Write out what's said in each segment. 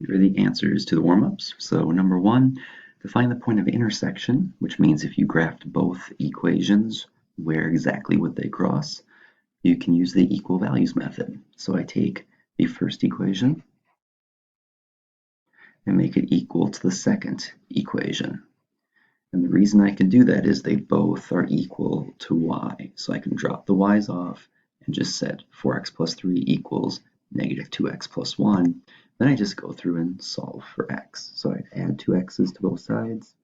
Here are the answers to the warm-ups. So number 1, define the point of intersection, which means if you graphed both equations, where exactly would they cross? You can use the equal values method. So I take the first equation and make it equal to the second equation. And the reason I can do that is they both are equal to y. So I can drop the y's off and just set 4x plus 3 equals negative 2x plus 1. Then I just go through and solve for x. So I'd add 2 x's to both sides.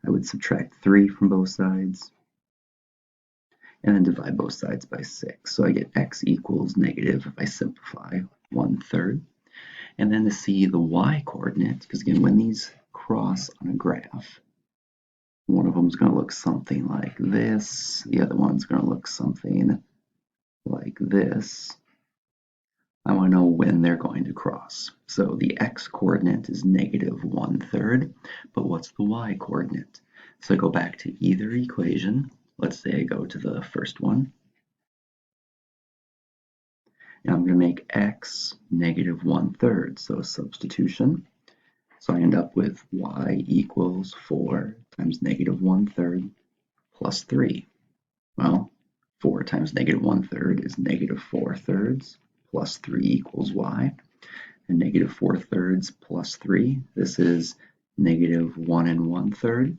I would subtract 3 from both sides. And then divide both sides by 6. So I get x equals negative, if I simplify, 1/3. And then to see the y coordinate, because again, when these cross on a graph, one of them is going to look something like this. The other one's going to look something like this. I want to know when they're going to cross. So the x coordinate is negative 1/3, but what's the y coordinate? So I go back to either equation. Let's say I go to the first one. And I'm going to make x negative 1/3, so substitution. So I end up with y equals 4 times negative 1/3 plus 3. Well, 4 times negative 1/3 is negative 4/3 plus 3 equals y. And negative 4/3 plus 3, this is negative 1 1/3.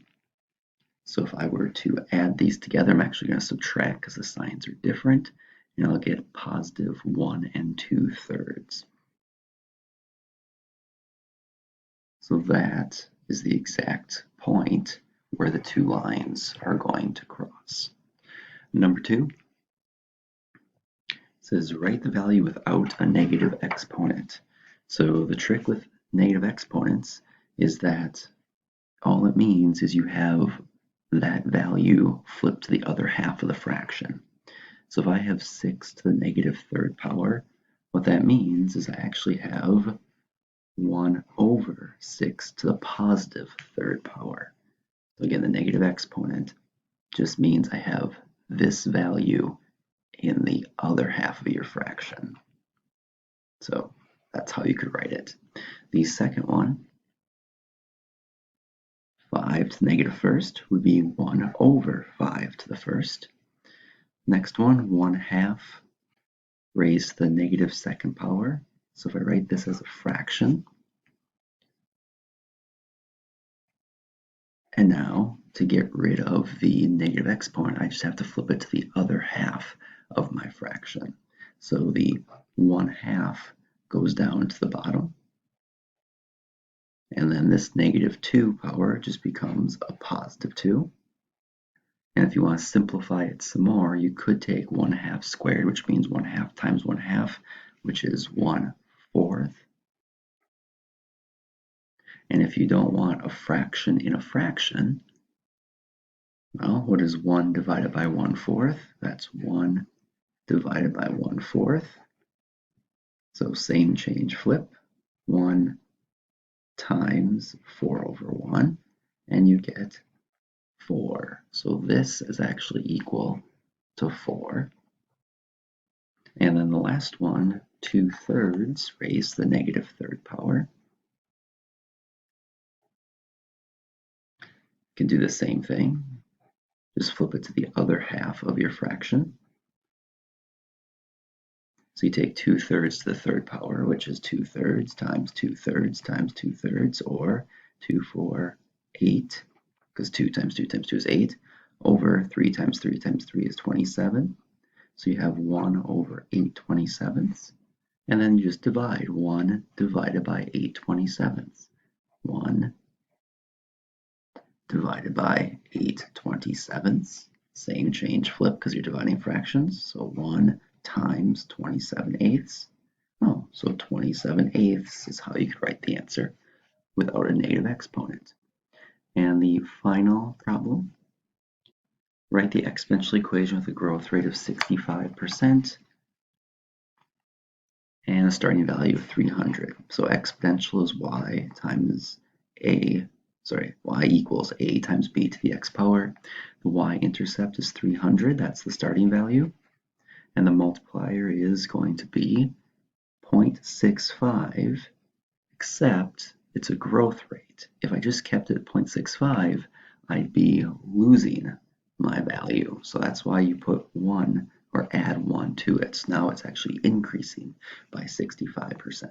So if I were to add these together, I'm actually going to subtract because the signs are different, and I'll get positive 1 2/3. So that is the exact point where the two lines are going to cross. Number 2 says write the value without a negative exponent. So the trick with negative exponents is that all it means is you have that value flipped to the other half of the fraction. So if I have 6 to the negative 3rd power, what that means is I actually have 1 over 6 to the positive 3rd power. So again, the negative exponent just means I have this value in the other half of your fraction. So that's how you could write it. The second one, 5 to the negative 1st, would be 1 over 5 to the 1st. Next one, 1/2 raised to the negative 2nd power. So if I write this as a fraction, and now to get rid of the negative exponent, I just have to flip it to the other half of my fraction. So the 1/2 goes down to the bottom. And then this negative 2 power just becomes a positive 2. And if you want to simplify it some more, you could take 1/2 squared, which means 1/2 times 1/2, which is 1/4. And if you don't want a fraction in a fraction, well, what is 1 divided by 1/4? That's 1 divided by 1/4. So same change flip, 1 times 4 over 1, and you get 4. So this is actually equal to 4. And then the last one, 2/3 raised to the negative 3rd power. You can do the same thing. Just flip it to the other half of your fraction. So you take 2/3 to the 3rd power, which is 2/3 times 2/3 times 2/3, or 2, 4, 8, because 2 times 2 times 2 is 8, over 3 times 3 times 3 is 27. So you have 1 over 8/27. And then you just divide 1 divided by 8/27. 1 divided by 8/27. Same change flip because you're dividing fractions. So 1 times 27/8. Oh, so 27/8 is how you could write the answer without a negative exponent. And the final problem, write the exponential equation with a growth rate of 65% and a starting value of 300. So exponential is y times y equals a times b to the x power. The y-intercept is 300, that's the starting value. And the multiplier is going to be 0.65 except it's a growth rate. If I just kept it at 0.65, I'd be losing my value. So that's why you put 1 or add 1 to it. So now it's actually increasing by 65%.